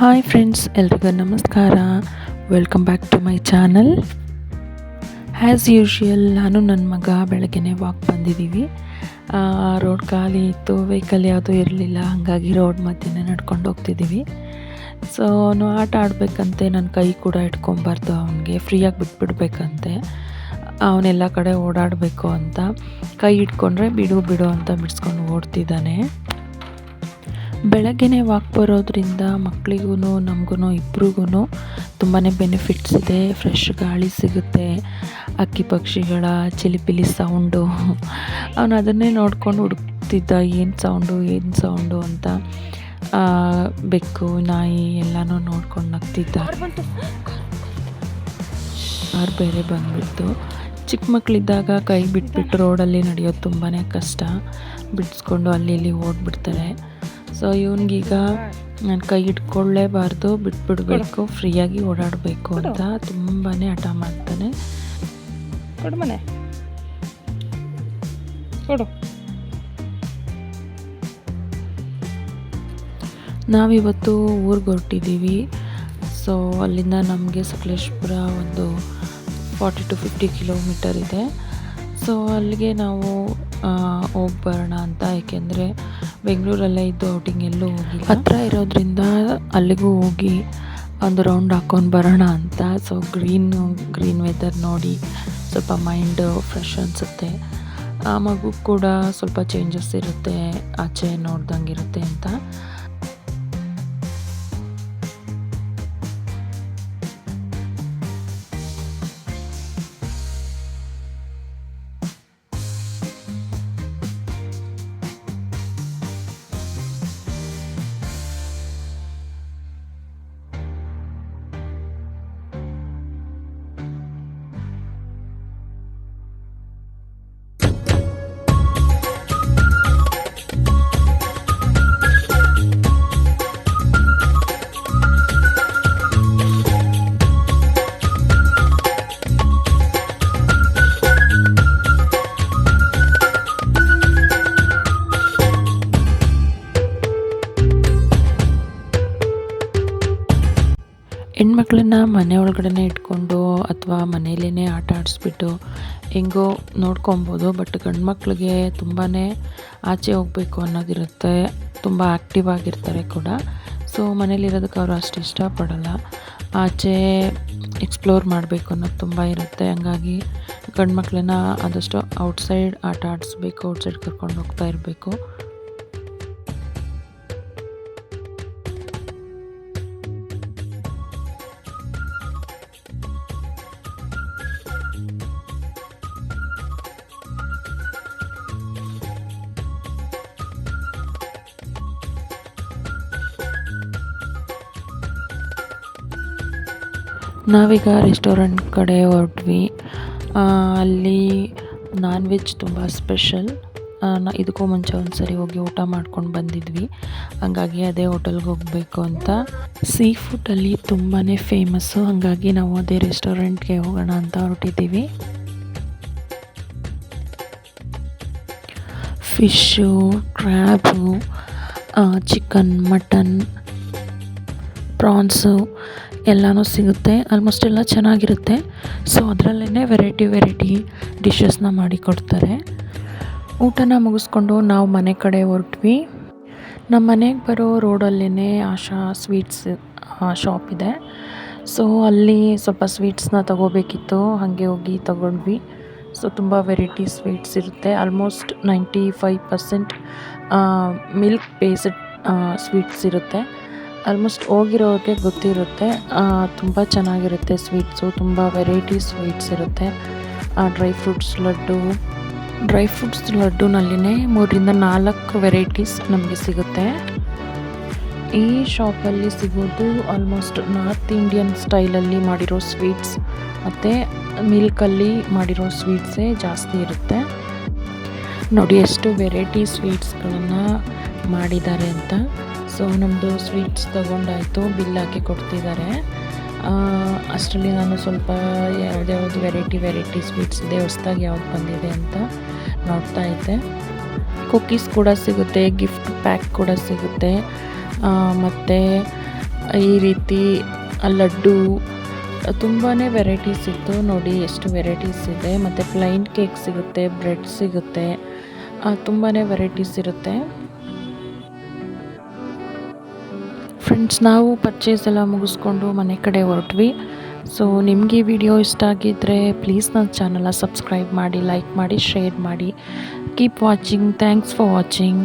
Hi friends, ಎಲ್ರಿಗೂ ನಮಸ್ಕಾರ. Welcome back to my channel. As usual ನಾನು ನನ್ನ ಮಗ ಬೆಳಗ್ಗೆನೇ ವಾಕ್ ಬಂದಿದ್ದೀವಿ. ರೋಡ್ ಖಾಲಿ ಇತ್ತು, ವೆಹಿಕಲ್ ಯಾವುದೂ ಇರಲಿಲ್ಲ. ಹಾಗಾಗಿ ರೋಡ್ ಮಧ್ಯೆ ನಡ್ಕೊಂಡು ಹೋಗ್ತಿದ್ದೀವಿ. ಸೊ ಅವನು ಆಟ ಆಡಬೇಕಂತೆ, ನನ್ನ ಕೈ ಕೂಡ ಇಟ್ಕೊಬಾರ್ದು, ಅವನಿಗೆ ಫ್ರೀಯಾಗಿ ಬಿಟ್ಬಿಡ್ಬೇಕಂತೆ. ಅವನೆಲ್ಲ ಕಡೆ ಓಡಾಡಬೇಕು ಅಂತ ಕೈ ಇಟ್ಕೊಂಡ್ರೆ ಬಿಡು ಅಂತ ಬಿಡಿಸ್ಕೊಂಡು ಓಡ್ತಿದ್ದಾನೆ. ಬೆಳಗ್ಗೆನೇ ವಾಕ್ ಬರೋದ್ರಿಂದ ಮಕ್ಕಳಿಗೂ ನಮಗೂ ಇಬ್ರಿಗೂ ತುಂಬಾ ಬೆನಿಫಿಟ್ಸ್ ಇದೆ. ಫ್ರೆಶ್ ಗಾಳಿ ಸಿಗುತ್ತೆ, ಹಕ್ಕಿ ಪಕ್ಷಿಗಳ ಚಿಲಿಪಿಲಿ ಸೌಂಡು. ಅವನು ಅದನ್ನೇ ನೋಡ್ಕೊಂಡು ಹುಡುಕ್ತಿದ್ದ, ಏನು ಸೌಂಡು ಅಂತ. ಬೆಕ್ಕು, ನಾಯಿ ಎಲ್ಲನೂ ನೋಡ್ಕೊಂಡು ನಗ್ತಿದ್ದ. ಯಾರು ಬೇರೆ ಬಂದುಬಿಡ್ತು. ಚಿಕ್ಕ ಮಕ್ಕಳಿದ್ದಾಗ ಕೈ ಬಿಟ್ಬಿಟ್ಟು ರೋಡಲ್ಲಿ ನಡೆಯೋದು ತುಂಬಾ ಕಷ್ಟ. ಬಿಡಿಸ್ಕೊಂಡು ಅಲ್ಲಿ ಇಲ್ಲಿ ಓಡ್ಬಿಡ್ತಾರೆ. ಸೊ ಇವನಿಗೀಗ ನಾನು ಕೈ ಇಟ್ಕೊಳ್ಳೇಬಾರ್ದು, ಬಿಟ್ಬಿಡಬೇಕು, ಫ್ರೀಯಾಗಿ ಓಡಾಡಬೇಕು ಅಂತ ತುಂಬಾ ಹಠ ಮಾಡ್ತಾನೆ. ನಾವಿವತ್ತು ಊರಿಗೆ ಹೊರಟಿದ್ದೀವಿ. ಸೊ ಅಲ್ಲಿಂದ ನಮಗೆ ಸಕಲೇಶಪುರ ಒಂದು 40 to 50 ಕಿಲೋಮೀಟರ್ ಇದೆ. ಸೊ ಅಲ್ಲಿಗೆ ನಾವು ಹೋಗಿ ಬರೋಣ ಅಂತ. ಏಕೆಂದರೆ ಬೆಂಗಳೂರಲ್ಲೇ ಇದ್ದು ಔಟಿಂಗ್ ಎಲ್ಲೂ ಹೋಗಿ ಹತ್ತಿರ ಇರೋದ್ರಿಂದ ಅಲ್ಲಿಗೂ ಹೋಗಿ ಒಂದು ರೌಂಡ್ ಹಾಕ್ಕೊಂಡು ಬರೋಣ ಅಂತ. ಸೊ ಗ್ರೀನ್ ವೆದರ್ ನೋಡಿ ಸ್ವಲ್ಪ ಮೈಂಡ್ ಫ್ರೆಶ್ ಅನಿಸುತ್ತೆ. ಆ ಮಗು ಕೂಡ ಸ್ವಲ್ಪ ಚೇಂಜಸ್ ಇರುತ್ತೆ, ಆಚೆ ನೋಡ್ದಂಗೆ ಇರುತ್ತೆ ಅಂತ. ಹೆಣ್ಮಕ್ಳನ್ನ ಮನೆ ಒಳಗಡೆ ಇಟ್ಕೊಂಡು ಅಥವಾ ಮನೆಯಲ್ಲೇ ಆಟ ಆಡಿಸ್ಬಿಟ್ಟು ಹೆಂಗೋ ನೋಡ್ಕೊಬೋದು. ಬಟ್ ಗಂಡು ಮಕ್ಳಿಗೆ ತುಂಬಾ ಆಚೆ ಹೋಗಬೇಕು ಅನ್ನೋದಿರುತ್ತೆ, ತುಂಬ ಆ್ಯಕ್ಟಿವ್ ಆಗಿರ್ತಾರೆ ಕೂಡ. ಸೊ ಮನೇಲಿರೋದಕ್ಕೆ ಅವರು ಅಷ್ಟು ಇಷ್ಟಪಡಲ್ಲ. ಆಚೆ ಎಕ್ಸ್ಪ್ಲೋರ್ ಮಾಡಬೇಕು ಅನ್ನೋದು ತುಂಬ ಇರುತ್ತೆ. ಹಂಗಾಗಿ ಗಂಡು ಮಕ್ಳನ್ನ ಆದಷ್ಟು ಔಟ್ಸೈಡ್ ಆಟ ಆಡಿಸ್ಬೇಕು, ಔಟ್ಸೈಡ್ ಕರ್ಕೊಂಡು ಹೋಗ್ತಾ ಇರಬೇಕು. ನಾವೀಗ ರೆಸ್ಟೋರೆಂಟ್ ಕಡೆ ಹೊರಟ್ವಿ. ಅಲ್ಲಿ ನಾನ್ ವೆಜ್ ತುಂಬ ಸ್ಪೆಷಲ್. ಇದಕ್ಕೂ ಮುಂಚೆ ಒಂದು ಸರಿ ಹೋಗಿ ಊಟ ಮಾಡ್ಕೊಂಡು ಬಂದಿದ್ವಿ. ಹಾಗಾಗಿ ಅದೇ ಹೋಟೆಲ್ಗೆ ಹೋಗಬೇಕು ಅಂತ. ಸೀ ಫುಡ್ಡಲ್ಲಿ ತುಂಬಾ ಫೇಮಸ್ಸು. ಹಾಗಾಗಿ ನಾವು ಅದೇ ರೆಸ್ಟೋರೆಂಟ್ಗೆ ಹೋಗೋಣ ಅಂತ ಹೊರಟಿದ್ದೀವಿ. Fish, crab, chicken, mutton, prawns ಎಲ್ಲನೂ ಸಿಗುತ್ತೆ. ಆಲ್ಮೋಸ್ಟ್ ಎಲ್ಲ ಚೆನ್ನಾಗಿರುತ್ತೆ. ಸೊ ಅದರಲ್ಲೇ ವೆರೈಟಿ ಡಿಶಸ್ನ ಮಾಡಿ ಕೊಡ್ತಾರೆ. ಊಟನ ಮುಗಿಸ್ಕೊಂಡು ನಾವು ಮನೆ ಕಡೆ ಹೊರಟ್ವಿ. ನಮ್ಮ ಮನೆಗೆ ಬರೋ ರೋಡಲ್ಲೇ ಆಶಾ ಸ್ವೀಟ್ಸ್ ಶಾಪ್ ಇದೆ. ಸೊ ಅಲ್ಲಿ ಸ್ವಲ್ಪ ಸ್ವೀಟ್ಸ್ನ ತಗೋಬೇಕಿತ್ತು, ಹಾಗೆ ಹೋಗಿ ತಗೊಂಡ್ವಿ. ಸೊ ತುಂಬ ವೆರೈಟಿ ಸ್ವೀಟ್ಸ್ ಇರುತ್ತೆ. ಆಲ್ಮೋಸ್ಟ್ 95% ಮಿಲ್ಕ್ ಬೇಸ್ಡ್ ಸ್ವೀಟ್ಸ್ ಇರುತ್ತೆ. ಆಲ್ಮೋಸ್ಟ್ ಹೋಗಿರೋರಿಗೆ ಗೊತ್ತಿರುತ್ತೆ. ತುಂಬ ಚೆನ್ನಾಗಿರುತ್ತೆ ಸ್ವೀಟ್ಸು, ತುಂಬ ವೆರೈಟಿ ಸ್ವೀಟ್ಸ್ ಇರುತ್ತೆ. ಡ್ರೈ ಫ್ರೂಟ್ಸ್ ಲಡ್ಡುನಲ್ಲಿನೇ 3-4 ವೆರೈಟೀಸ್ ನಮಗೆ ಸಿಗುತ್ತೆ. ಈ ಶಾಪಲ್ಲಿ ಸಿಗೋದು ಆಲ್ಮೋಸ್ಟ್ ನಾರ್ತ್ ಇಂಡಿಯನ್ ಸ್ಟೈಲಲ್ಲಿ ಮಾಡಿರೋ ಸ್ವೀಟ್ಸ್ ಮತ್ತು ಮಿಲ್ಕಲ್ಲಿ ಮಾಡಿರೋ ಸ್ವೀಟ್ಸೇ ಜಾಸ್ತಿ ಇರುತ್ತೆ. ನೋಡಿ ಎಷ್ಟು ವೆರೈಟಿ ಸ್ವೀಟ್ಸ್ಗಳನ್ನು ಮಾಡಿದ್ದಾರೆ ಅಂತ. ಸೊ ನಮ್ಮದು ಸ್ವೀಟ್ಸ್ ತೊಗೊಂಡಾಯಿತು, ಬಿಲ್ ಹಾಕಿ ಕೊಡ್ತಿದ್ದಾರೆ. ಅಷ್ಟರಲ್ಲಿ ನಾನು ಸ್ವಲ್ಪ ಯಾವ್ದು ವೆರೈಟಿ ಸ್ವೀಟ್ಸ್ ಇದೆ, ಹೊಸದಾಗಿ ಯಾವ್ದು ಬಂದಿದೆ ಅಂತ ನೋಡ್ತಾ ಇದ್ದೆ. ಕುಕ್ಕೀಸ್ ಕೂಡ ಸಿಗುತ್ತೆ, ಗಿಫ್ಟ್ ಪ್ಯಾಕ್ ಕೂಡ ಸಿಗುತ್ತೆ. ಮತ್ತು ಈ ರೀತಿ ಲಡ್ಡು ತುಂಬಾ ವೆರೈಟೀಸ್ ಇತ್ತು. ನೋಡಿ ಎಷ್ಟು ವೆರೈಟೀಸ್ ಇದೆ. ಮತ್ತು ಪ್ಲೈನ್ ಕೇಕ್ ಸಿಗುತ್ತೆ, ಬ್ರೆಡ್ ಸಿಗುತ್ತೆ, ತುಂಬಾ ವೆರೈಟೀಸ್ ಇರುತ್ತೆ. ಫ್ರೆಂಡ್ಸ್, ನಾವು ಪರ್ಚೇಸ್ ಎಲ್ಲ ಮುಗಿಸ್ಕೊಂಡು ಮನೆ ಕಡೆ ಹೊರಟ್ವಿ. ಸೊ ನಿಮಗೆ ಈ ವಿಡಿಯೋ ಇಷ್ಟ ಆಗಿದ್ದರೆ ಪ್ಲೀಸ್ ನನ್ನ ಚಾನಲ್ನ ಸಬ್ಸ್ಕ್ರೈಬ್ ಮಾಡಿ, ಲೈಕ್ ಮಾಡಿ, ಶೇರ್ ಮಾಡಿ. Keep watching. Thanks for watching.